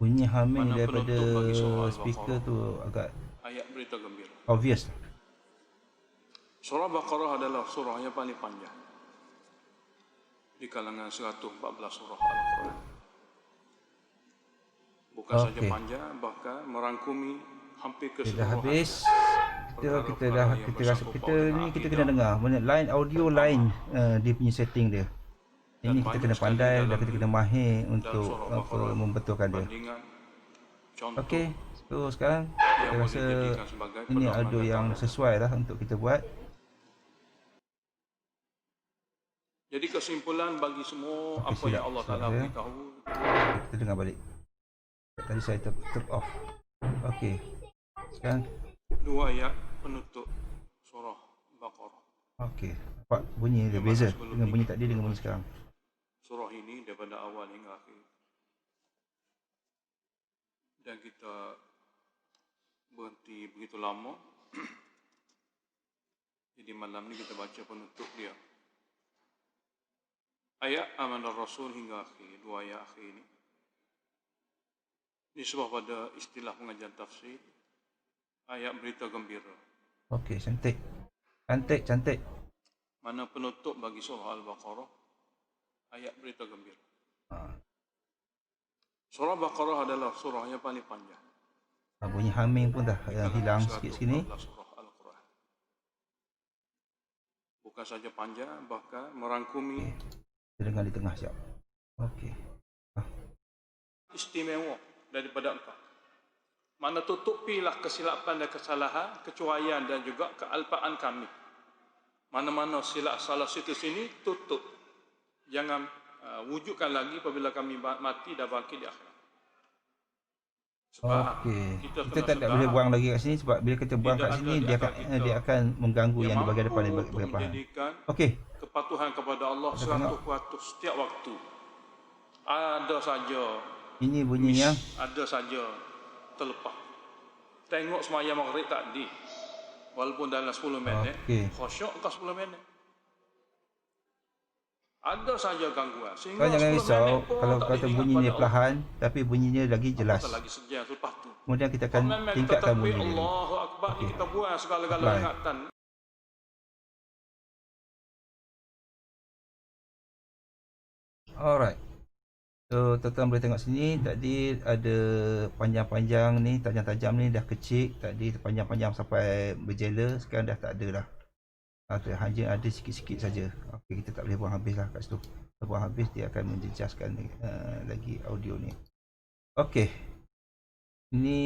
[SPEAKER 1] Bunyi humming
[SPEAKER 2] Mana
[SPEAKER 1] daripada
[SPEAKER 2] penutup bagi surah
[SPEAKER 1] speaker
[SPEAKER 2] Al-Baqarah?
[SPEAKER 1] tu agak
[SPEAKER 2] Ayat berita gembira.
[SPEAKER 1] obvious.
[SPEAKER 2] Surah Baqarah adalah surah yang paling panjang di kalangan 114 surah Al-Quran. Bukan saja panjang, bahkan merangkumi hampir
[SPEAKER 1] Kita dah
[SPEAKER 2] keseluruhan.
[SPEAKER 1] habis. Kita ni kita kena dengar line audio lain dia punya setting dia. Ini kita kena pandai dan kita kena mahir untuk membetulkan dia. Okey, so sekarang saya rasa ini audio yang sesuai lah untuk kita buat.
[SPEAKER 2] Jadi kesimpulan bagi semua apa
[SPEAKER 1] silap
[SPEAKER 2] yang Allah Ta'ala
[SPEAKER 1] saya.
[SPEAKER 2] beritahu.
[SPEAKER 1] Kita dengar balik. Tadi saya turn off. Okey. Sekarang
[SPEAKER 2] 2 ayat penutup surah Baqarah.
[SPEAKER 1] Okey. Nampak bunyi dia beza dengan bunyi tadi dengan bunyi sekarang.
[SPEAKER 2] Surah ini daripada awal hingga akhir. Dan kita berhenti begitu lama. Jadi malam ni kita baca penutup dia. Ayat Amanar Rasul hingga akhir, 2 ayat akhir ini. Ini sebab pada istilah pengajian tafsir, ayat berita gembira.
[SPEAKER 1] Okey, cantik. Cantik, cantik.
[SPEAKER 2] Mana penutup bagi surah Al-Baqarah, ayat berita gembira. Surah Baqarah adalah surah yang paling panjang.
[SPEAKER 1] Bunyi humming pun dah hilang sikit sini.
[SPEAKER 2] Surah Al-Quran. Bukan saja panjang, bahkan merangkumi.
[SPEAKER 1] Kita dengar di tengah siap. Okey.
[SPEAKER 2] Istimewa daripada engkau. Mana tutupilah kesilapan dan kesalahan, kecuaian dan juga kealpaan kami. Mana-mana silap salah situ sini, tutup. Jangan wujudkan lagi apabila kami mati dan bangkit di akhirat. Sebab
[SPEAKER 1] kita tak boleh buang lagi kat sini, sebab bila kita buang kat sini dia akan mengganggu yang di bahagian depan di bahagian depan. Okey.
[SPEAKER 2] Kepatuhan kepada Allah 100% setiap waktu. Ada saja
[SPEAKER 1] ini bunyinya,
[SPEAKER 2] ada saja terlepas. Tengok semaya maghrib tadi, walaupun dalam 10 minit, khusyuk ke 10 minit. Ada saja gangguan. Sehingga
[SPEAKER 1] jangan risau kalau kata bunyinya perlahan, tapi bunyinya lagi jelas.
[SPEAKER 2] Lagi sejam selepas tu.
[SPEAKER 1] Kemudian kita akan tingkatkan bunyi.
[SPEAKER 2] Allahu Akbar, ni kita buang segala-gala ingatan.
[SPEAKER 1] Alright. So, tuan-tuan boleh tengok sini, tadi ada panjang-panjang ni, tajam-tajam ni dah kecil. Tadi panjang-panjang sampai berjela, sekarang dah tak ada dah. Hanya ada sikit-sikit saja. Okey, kita tak boleh buang habis lah kat situ. Kalau buang habis, dia akan menjejaskan lagi audio ni. Okey. Ini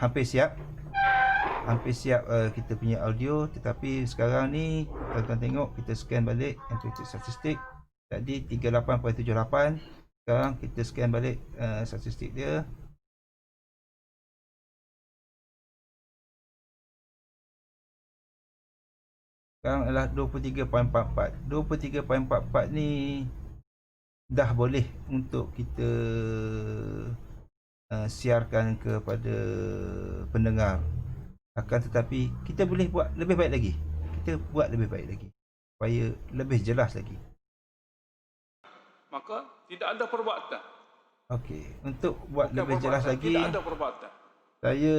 [SPEAKER 1] hampir siap. Hampir siap kita punya audio. Tetapi sekarang ni, tuan-tuan tengok, kita scan balik amplitude statistik. Tadi 38.78. Sekarang kita scan balik statistik dia. Sekarang adalah 23.44. 23.44 ni dah boleh untuk kita siarkan kepada pendengar. Akan tetapi kita boleh buat lebih baik lagi. Kita buat lebih baik lagi supaya lebih jelas lagi.
[SPEAKER 2] Maka tidak ada perbuatan.
[SPEAKER 1] Okey, untuk buat lebih jelas lagi,
[SPEAKER 2] tidak ada perbuatan.
[SPEAKER 1] Saya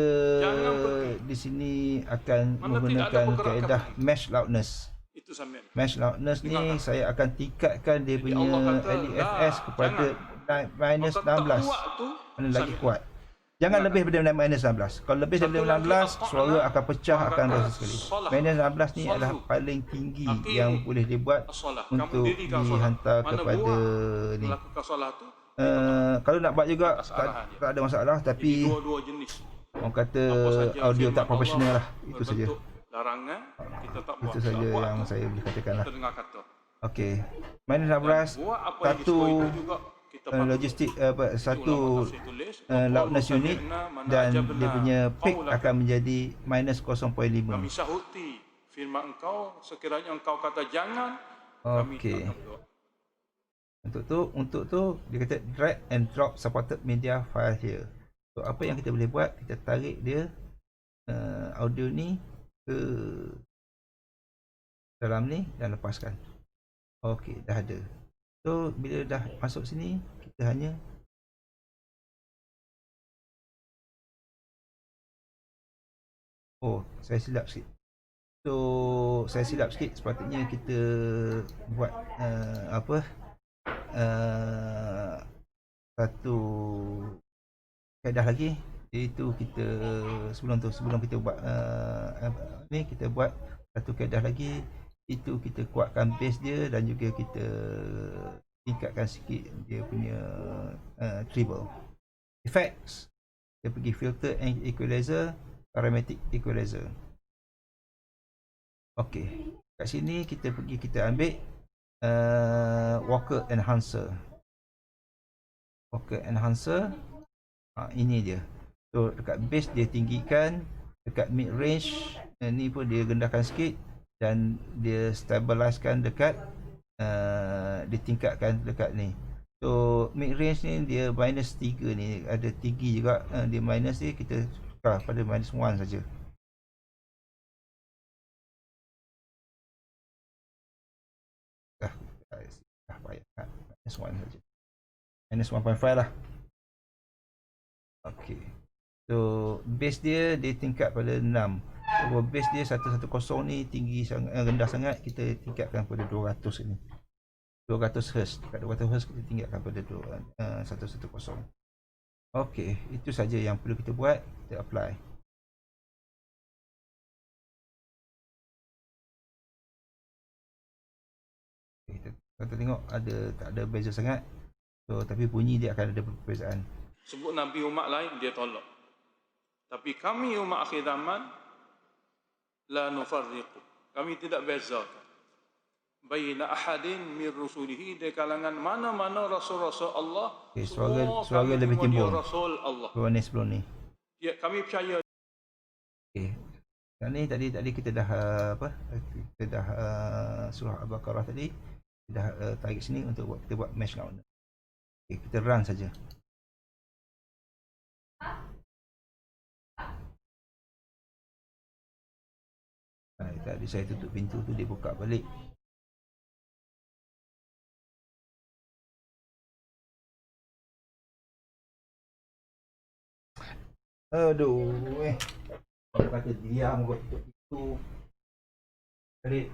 [SPEAKER 1] di sini akan menggunakan kaedah mesh loudness.
[SPEAKER 2] Itu sampai.
[SPEAKER 1] Mesh loudness ni saya akan tingkatkan dia punya LEFS kepada minus 16. Mana lagi kuat. Jangan lebih daripada minus 16. Kalau lebih daripada 16, suara akan pecah, akan rasa sekali. Minus 16 ni adalah paling tinggi yang boleh dibuat untuk dihantar kepada ni. Kalau nak buat juga tak ada masalah, tapi
[SPEAKER 2] dua jenis.
[SPEAKER 1] orang kata audio tak profesional lah. Itu saja.
[SPEAKER 2] Larangan kita tak buat.
[SPEAKER 1] Itu saja yang saya boleh katakan lah.
[SPEAKER 2] Dengar kata.
[SPEAKER 1] Okey. Minus 16, satu logistik satu loudness unit, dan dia punya peak akan menjadi minus 0.5.
[SPEAKER 2] Kami sahuti firman engkau, sekiranya engkau kata jangan,
[SPEAKER 1] okey. Untuk tu dia kata drag and drop supported media file here. So apa yang kita boleh buat, kita tarik dia audio ni ke dalam ni dan lepaskan. Okey, dah ada. So bila dah masuk sini, kita hanya saya silap sikit. So saya silap sikit, sepatutnya kita buat satu kaedah lagi, iaitu kita sebelum kita buat ni, kita buat satu kaedah lagi, itu kita kuatkan bass dia dan juga kita tingkatkan sikit dia punya treble. Effects, kita pergi filter and equalizer, parametric equalizer. Okey, kat sini kita ambil Walker enhancer. Ini dia. So dekat bass dia tinggikan, dekat mid range ni pun dia rendahkan sikit, dan dia stabilizekan dekat ditingkatkan dekat ni. So mid range ni dia minus 3 ni, ada tinggi juga, dia minus ni kita tukar pada minus 1 saja. Dah payah kan, minus 1 saja, minus 1.5 lah. Okey, so base dia tingkat pada 6. Kalau base dia 110 ni tinggi sangat, rendah sangat, kita tingkatkan pada 200 ni, 200 Hz. Dekat 200 Hz kita tingkatkan pada 110. Okey, itu saja yang perlu kita buat. Kita apply. Kita tengok tak ada beza sangat. So tapi bunyi dia akan ada perbezaan.
[SPEAKER 2] Sebut Nabi umat lain dia tolak. Tapi kami umat akhir zaman la nufarriqu. Kami tidak bezakan baina ahadin min rusulihi, di kalangan mana-mana rasul-rasul Allah.
[SPEAKER 1] Okay, suara lebih timbul.
[SPEAKER 2] Rasul Allah.
[SPEAKER 1] Sebelum ni.
[SPEAKER 2] Ya, kami percaya.
[SPEAKER 1] Okey. Yang ni tadi kita dah kita dah surah Al-Baqarah tadi kita dah tarik sini untuk kita buat mesh loudness. Okey, kita run saja. Tadi saya tutup pintu tu, dia buka balik. Aduh, dia kata diam buat tutup pintu. Balik.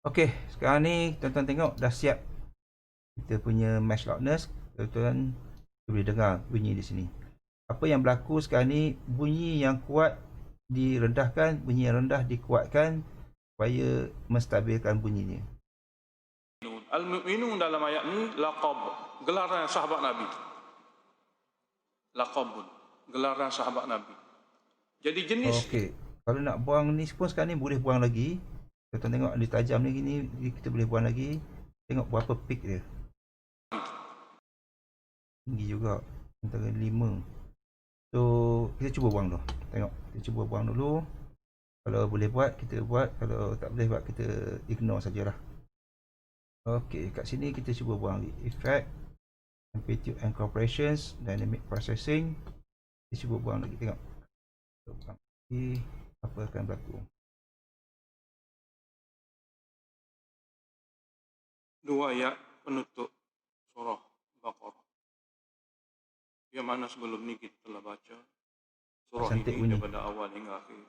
[SPEAKER 1] Okey, sekarang ni tuan-tuan tengok dah siap kita punya mesh loudness. Tuan-tuan boleh dengar bunyi di sini. Apa yang berlaku sekarang ni, bunyi yang kuat direndahkan, bunyi yang rendah dikuatkan supaya menstabilkan bunyinya.
[SPEAKER 2] Al-mu'minun dalam ayat ni laqab, gelaran sahabat Nabi. Laqabun, gelaran sahabat Nabi. Jadi jenis.
[SPEAKER 1] Okey, kalau nak buang ni pun sekarang ni boleh buang lagi. Tuan tengok dia tajam ni gini, kita boleh buang lagi. Tengok berapa peak dia. Tinggi juga, antara 5. So kita cuba buang dulu. Tengok, kita cuba buang dulu. Kalau boleh buat, kita buat. Kalau tak boleh buat, kita ignore sajalah. Okey, kat sini kita cuba buang effect, amplitude and compressions, dynamic processing. Kita cuba buang lagi, tengok. Buang lagi, apa akan berlaku.
[SPEAKER 2] Dua ayat penutup surah Baqarah, yang mana sebelum ni kita telah baca surah ini bunyi daripada awal hingga akhir.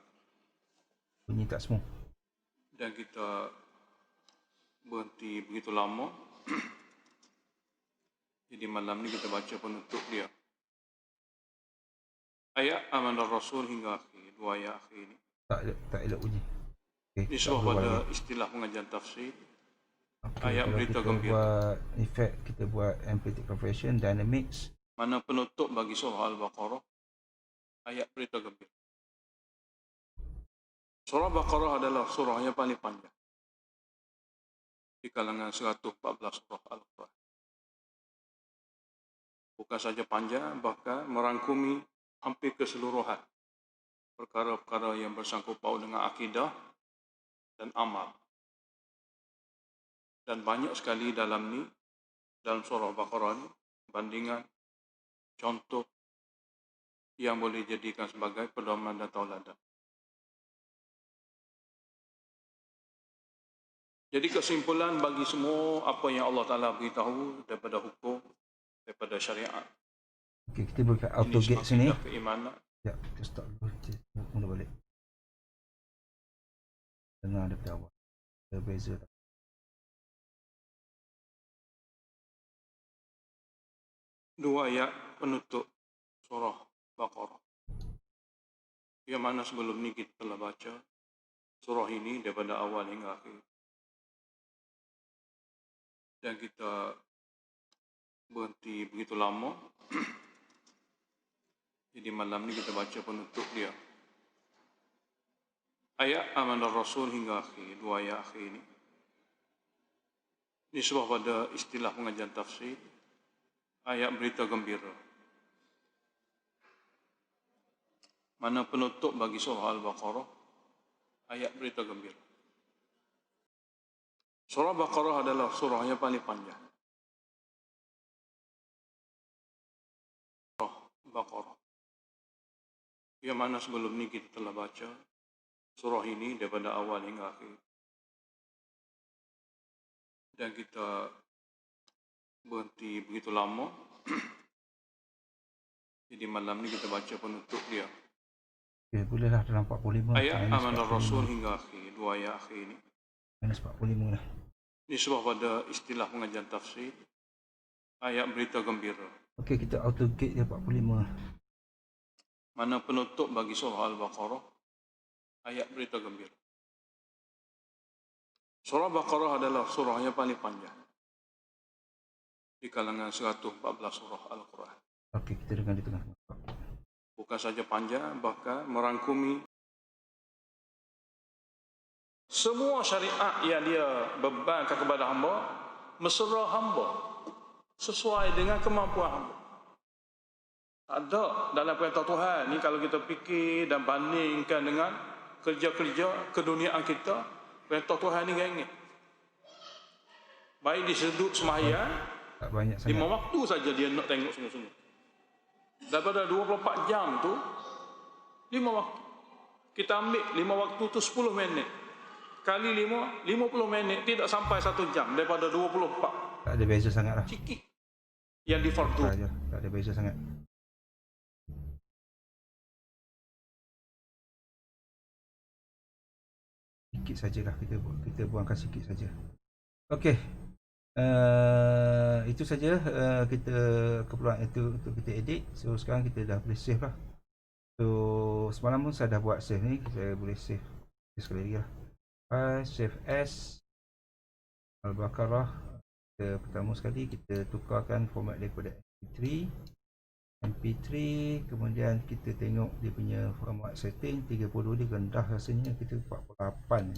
[SPEAKER 1] Bunyi tak smooth.
[SPEAKER 2] Dan kita berhenti begitu lama. Jadi malam ni kita baca penutup dia. Ayat Amanar Rasul hingga akhir, 2 ayat akhir ni. Tak elok bunyi. Okay, disuruh pada istilah pengajian tafsir. Okay, ayat berita gembira.
[SPEAKER 1] Buat effect, kita buat amplitude compression, dynamics.
[SPEAKER 2] Mana penutup bagi surah Al-Baqarah, ayat berita gembira. Surah Baqarah adalah surah yang paling panjang di kalangan 114 surah Al-Quran. Bukan saja panjang, bahkan merangkumi hampir keseluruhan perkara-perkara yang bersangkut paut dengan akidah dan amal. Dan banyak sekali dalam surah Baqarah ni bandingan, contoh yang boleh dijadikan sebagai pedoman dan tauladan. Jadi kesimpulan bagi semua apa yang Allah Ta'ala beritahu daripada hukum, daripada syariat.
[SPEAKER 1] Okey, kita buka auto gate sini.
[SPEAKER 2] Keimanan.
[SPEAKER 1] Ya, kita start dulu. Kita mula balik. Dengar daripada awal. Berbeza tak?
[SPEAKER 2] Dua ayat penutup surah Baqarah, yang mana sebelum ni kita telah baca surah ini daripada awal hingga akhir. Dan kita berhenti begitu lama. Jadi malam ni kita baca penutup dia. ayat Amanah Rasul hingga akhir, dua ayat akhir ini nisbah pada istilah pengajian tafsir ayat berita gembira, mana penutup bagi surah Al-Baqarah ayat berita gembira. Surah Baqarah adalah surah yang paling panjang. Surah Baqarah yang mana sebelum ini kita telah baca surah ini daripada awal hingga akhir, dan kita berhenti begitu lama. Jadi malam ni kita baca penutup dia,
[SPEAKER 1] Bolehlah dalam 45
[SPEAKER 2] ayat
[SPEAKER 1] minus
[SPEAKER 2] Amanah
[SPEAKER 1] 45.
[SPEAKER 2] Rasul hingga akhir, dua ayat akhir ini
[SPEAKER 1] Minus 45 lah.
[SPEAKER 2] nisbah pada istilah pengajian tafsir ayat berita gembira,
[SPEAKER 1] Okey, kita auto gate dia 45.
[SPEAKER 2] mana penutup bagi surah Al-Baqarah ayat berita gembira. Surah Baqarah adalah surah yang paling panjang di kalangan 114 surah Al-Quran.
[SPEAKER 1] Okey, kita dengar di tengah.
[SPEAKER 2] Bukan saja panjang, bahkan merangkumi semua syariat yang dia bebankan kepada hamba, mesra hamba sesuai dengan kemampuan hamba. Ada dalam perintah Tuhan ni, kalau kita fikir dan bandingkan dengan kerja-kerja keduniaan kita, perintah Tuhan ni gengit. Baik di sudut sembahyang,
[SPEAKER 1] Tak banyak
[SPEAKER 2] 5
[SPEAKER 1] sangat.
[SPEAKER 2] waktu saja dia nak tengok semua-semua. Daripada 24 jam tu 5 waktu. Kita ambil 5 waktu tu 10 minit. Kali 5, 50 minit, tidak sampai 1 jam daripada 24.
[SPEAKER 1] Tak ada beza sangat lah.
[SPEAKER 2] Sikit yang di fardu.
[SPEAKER 1] Tak ada beza sangat. Sikit sajalah, kita buangkan sikit saja. Okey. Itu saja kita keperluan itu untuk kita edit. So sekarang kita dah boleh save lah. So semalam pun saya dah buat save ni, saya boleh save sekali lagi lah. Save as Al-Baqarah. Pertama sekali kita tukarkan format daripada MP3, kemudian kita tengok dia punya format setting 30 dia rendah rasanya, kita 48,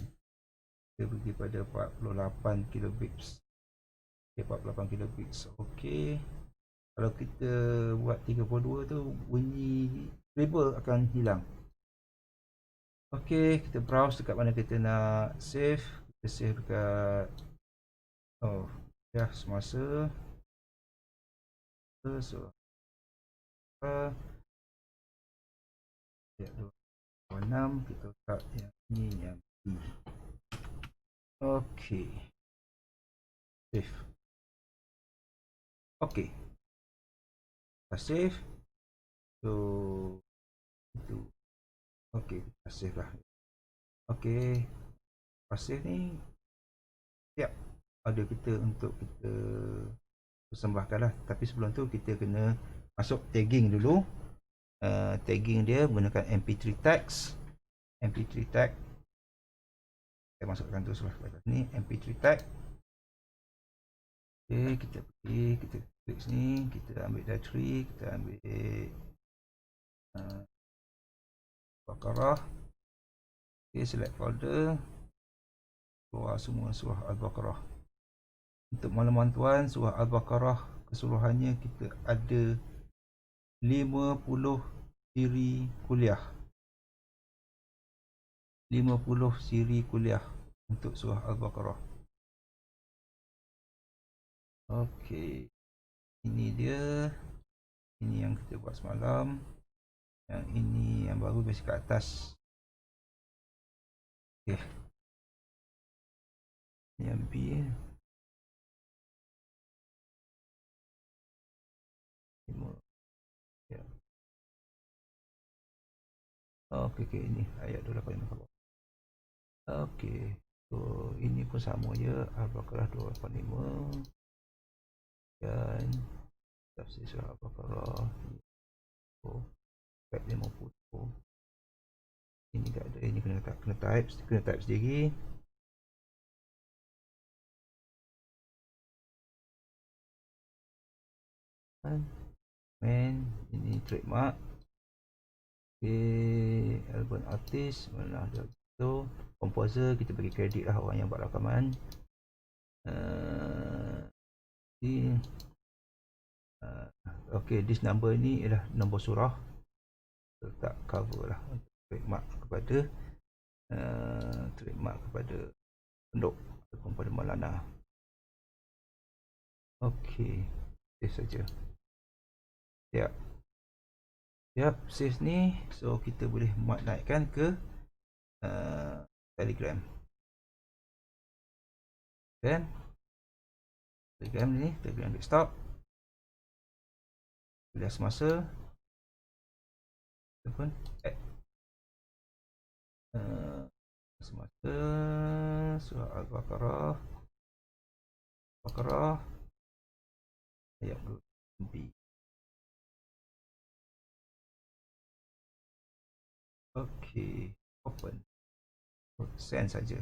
[SPEAKER 1] kita pergi pada 48 kilobits. 48 kilobits. Okey, kalau kita buat 32 tu bunyi treble akan hilang. Okey, kita browse dekat mana kita nak save. Kita save dekat semasa. So ayat 26 kita letak yang ni, yang B. Okey, save. Okey, kita save. So itu okey, kita save lah. Okey, save ni siap ada kita untuk kita persembahkan lah. Tapi sebelum tu kita kena masuk tagging dulu. Tagging dia menggunakan MP3 tags. MP3 tag saya masukkan tu sebelah ni, MP3 tag. Okay, kita pergi, kita klik sini, kita ambil directory, kita ambil Baqarah. Okay, select folder, keluar semua surah Al-Baqarah. Untuk makluman tuan, surah Al-Baqarah keseluruhannya kita ada 50 siri kuliah. 50 siri kuliah untuk surah Al-Baqarah. Okey, ini dia. Ini yang kita buat semalam. Yang ini yang baru basic kat atas. Okey, ini yang B. Ya. Okey, ini ayat 285. Okey, so ini pun sama je, Al-Baqarah 285 dan tafsir surah Al-Baqarah 50. Ini tak ada, ini kena type sendiri. Ini trademark. Okey, album artis mana ada So composer kita bagi kredit lah orang yang buat rakaman. Okay, this number ni ialah nombor surah, letak cover lah untuk trademark kepada pendok ataupun pada Maulana. Okay, save saja. Siap, save ni. So kita boleh muat naikkan ke Telegram. Telegram ni, Telegram desktop. Bila semasa ataupun semasa surah Al-Baqarah ayat 2. Okay, open. Send saja.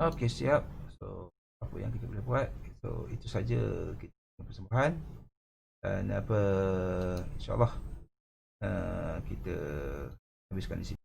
[SPEAKER 1] Okay, siap. So apa yang kita boleh buat, so itu saja kita persembahan. Dan InsyaAllah kita habiskan di sini.